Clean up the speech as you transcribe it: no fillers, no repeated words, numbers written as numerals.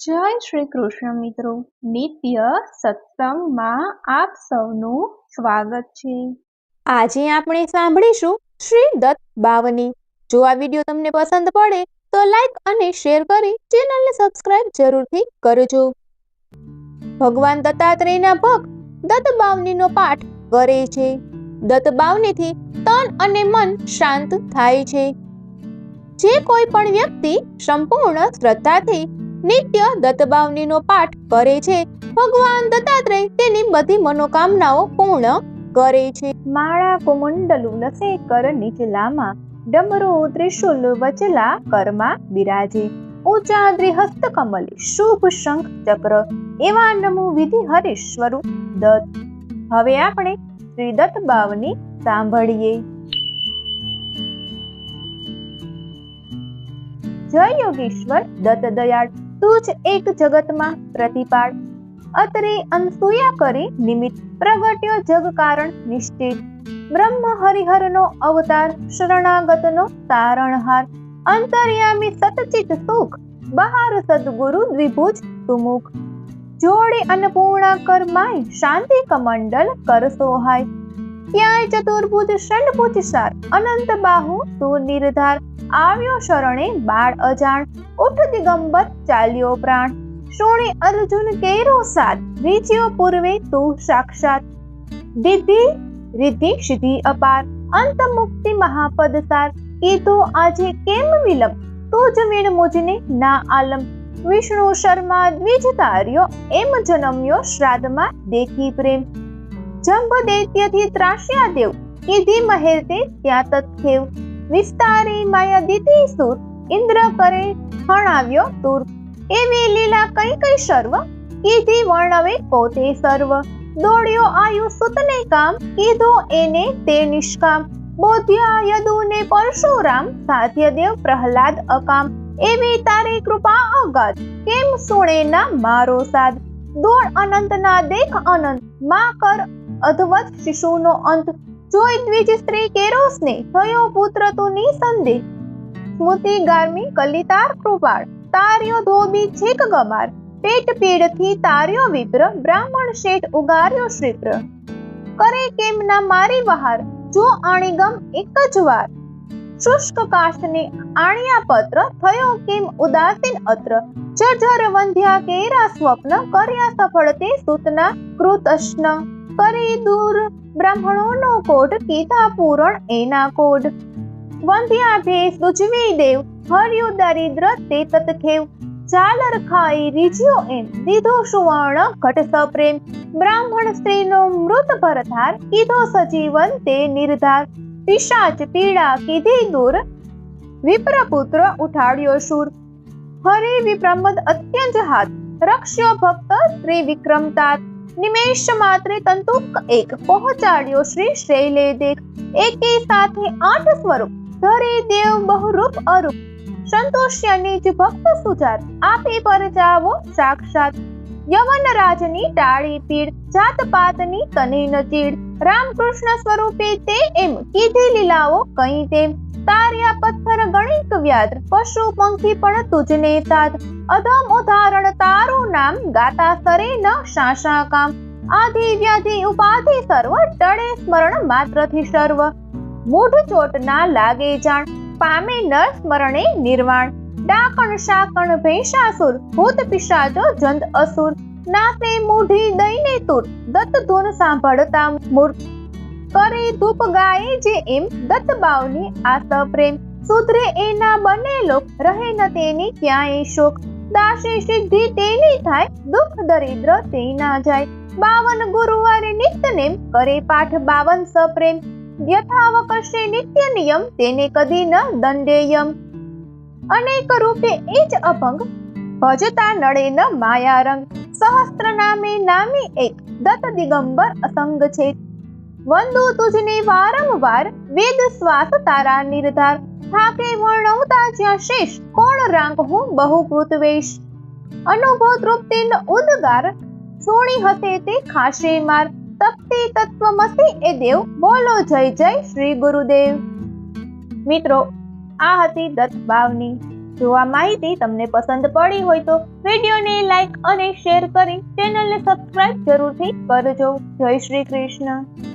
જય શ્રી કૃષ્ણ મિત્રો, નિત્ય સત્સંગમાં આપ સૌનું સ્વાગત છે। આજે આપણે સાંભળીશું શ્રી દત્ત બાવની। જો આ વિડીયો તમને પસંદ પડે તો લાઈક અને શેર કરી ચેનલને સબસ્ક્રાઇબ જરૂરથી કરજો। ભગવાન દત્તાત્રેયના ભક્ત દત્ત બાવનીનો પાઠ કરે છે। દત્ત બાવનીથી તન અને મન શાંત થાય છે। જે કોઈ પણ વ્યક્તિ સંપૂર્ણ શ્રદ્ધાથી નિત્ય દત્ત બાવનીનો પાઠ કરે છે, ભગવાન દત્તાત્રેય તેની બધી મનોકામનાઓ પૂર્ણ કરે છે। માળા કુમંડલુ લસેકર નીચલામાં ડમરુ ત્રિશુલ વચલા કરમાં બિરાજે। ઊંચા દ્રિહસ્ત કમલે શુભ શંખ ચક્ર એવા નમો વિધિ હરેશ્વરુ દત્ત। હવે આપણે શ્રી દત્ત બાવની સાંભળીએ। જય યોગેશ્વર દત્ત દયાળ, તું જ એક જગતમાં પ્રતિપાળ। અત્રે અનસૂયા કરી નિમિત્ત પ્રગટ્યો જગ કારણ નિશ્ચિત। બ્રહ્મ હરિહરનો અવતાર, શરણાગતનો તારણહાર। અંતર્યામી સતચિત સુખ, બહાર સદગુરુ દ્વિભુજ સુમુખ। જોડી અન્નપૂર્ણા કર માય, શાંતિ કમંડલ કર સોહાય। ક્યાંય ચતુર્ભુજ ષંડભુજ સાર, અનંત બાહુ તું નિર્ધાર। આવ્યો શરણે બાળ અજાણ, ઉઠ દિગંબર ચાલ્યો પ્રાણ। શોણે અર્જુન કેરો સાથ, રીચ્યો પૂર્વે તું સાક્ષાત। દિદ્ધિ રિદ્ધિ સિદ્ધિ અપાર, અંત મુક્તિ મહાપદ સાર। કીધો આજે કેમ વિલંબ, તું જ વીણ મુજને ના આલમ। વિષ્ણુ શર્મા દ્વિજ તાર્યો, એમ જન્મ્યો શ્રાદ્ધમાં દેખી પ્રેમ। જંભ દૈત્યથી ત્રાસ્યા દેવ, કીધી મહેર તે ત્યાં તત્ખેવ। વિસ્તારી માયા દીધી સુર, ઇન્દ્ર કરે હણાવ્યો તુર। એવી લીલા કઈ કઈ સર્વ, કીધી વર્ણવે પોતે સર્વ। દોડ્યો આયુ સુતને કામ, કીધો એને તે નિષ્કામ। બોધ્યા યદુને પરશુરામ, સાધ્ય દેવ પ્રહલાદ અકામ। એવી તારી કૃપા અગાધ, કેમ સુણે ના મારો સાદ। દોડ અનંત ના દેખ અનંત, માં કર અધવત શિશુનો અંત। જોઈ દ્વિજ સ્ત્રી કેરો સ્નેહ, થયો પુત્ર તું નિસંદેહ। સ્મૃતિ ગાર્મી કલિતાર કૃપાળ, તાર્યો ધોબી છેક ગમાર। પેટ પીડથી તાર્યો વિપ્ર, બ્રાહ્મણ શેઠ ઉગાર્યો શ્રીપ્ર। કરે કેમ ના મારી વહાર, જો આણીગમ એક જ વાર। શુષ્ક કાષ્ઠને આણ્યા પત્ર, થયો કેમ ઉદાસીન અત્ર। જર્જર વંધ્યા કેરા સ્વપ્ન, કર્યા સફળ તે સૂતના કૃતસ્ન। કરી દૂર બ્રાહ્મણોનો કોઢ, કીધા પૂરણ એના કોઢ। વંધ્યા ભેસ દુજવી દેવ, હર્યું દારિદ્ર તે તત્ખેવ। ઝાલર ખાઈ રીઝ્યો એમ, દીધો સુવર્ણ ઘટ સપ્રેમ। બ્રાહ્મણ સ્ત્રીનો મૃત ભરધાર, કીધો સજીવન તે નિર્ધાર। પિશાચ પીડા કીધી દૂર, વિપ્રપુત્ર ઉઠાડ્યો શૂર। હરે વિપ્રમદ અત્યંત હાથ, રક્ષ્યો ભક્ત શ્રી વિક્રમ તાત। નિમેષ માત્રે તંતુક એક, પહોંચાડ્યો શ્રી શૈલે દેખ। એકી સાથે 8 સ્વરૂપ, ધરે દેવ બહુરૂપ અરૂપ। સંતોષ્ય નિજ ભક્ત સુજાત, આપી પરજાવો સાક્ષાત। યવન રાજની ટાળી પીડ, જાત પાતની તને ન ચીડ। રામકૃષ્ણ સ્વરૂપે તે એમ, કીધી લીલાઓ કઈ તેમ। તાર્યા પથ્થર ગણિક વ્યાધ, પશુ પંખી પણ તુજને સાધ। અધમ ઉદાહરણ તારું નામ, ગાતા સરે ન શાશા કામ। આધિ વ્યાધિ ઉપાધિ સર્વ, ટળે સ્મરણ માત્રથી સર્વ। મૂઢ ચોટ ના લાગે જાણ, પામે નર સ્મરણે નિર્વાણ। ડાકણ શાકણ ભૈષાસુર, ભૂત પિશાચો જંત અસુર। નાસે મૂઢી દઈને તૂર, દત્ત ધૂન સાંભળતા મૂર્ખ। કરે ધૂપ ગાય જે એમ, દત્ત બાવની આસ પ્રેમ। સુધરે એના બને લોક, રહે ન તેની ક્યાંય શોક। દાસી સિદ્ધિ તેની થાય, દુઃખ દરિદ્ર તે ના જાય। 52 ગુરુવારે નિત્ય નેમ, કરે પાઠ 52 સપ્રેમ। યથાવકશે નિત્ય નિયમ, તેને કદી ન દંડેયમ। અનેક રૂપે એ જ અભંગ, ભજતા નડે ન માયા રંગ। સહસ્ત્ર નામે નામી એક, દત્ત દિગંબર અસંગ છે। વંદુ તુજને વારંવાર, વેદ શ્વાસ તારા નિર્ધાર। થાકે વર્ણવતા જ્યાં શેષ, કોણ રાંક હું બહુકૃત વેશ। અનુભવ તૃપ્તિન ઉદ્ગાર, સોણી હસે તે ખાશે માર। તપતી તત્વમસી એ દેવ, બોલો જય જય શ્રી ગુરુદેવ। મિત્રો, આ હતી દત્ત બાવની। જો આ માહિતી તમને પસંદ પડી હોય તો વિડીયોને લાઈક અને શેર કરી ચેનલને સબસ્ક્રાઇબ જરૂરથી કરજો. જય શ્રી કૃષ્ણ.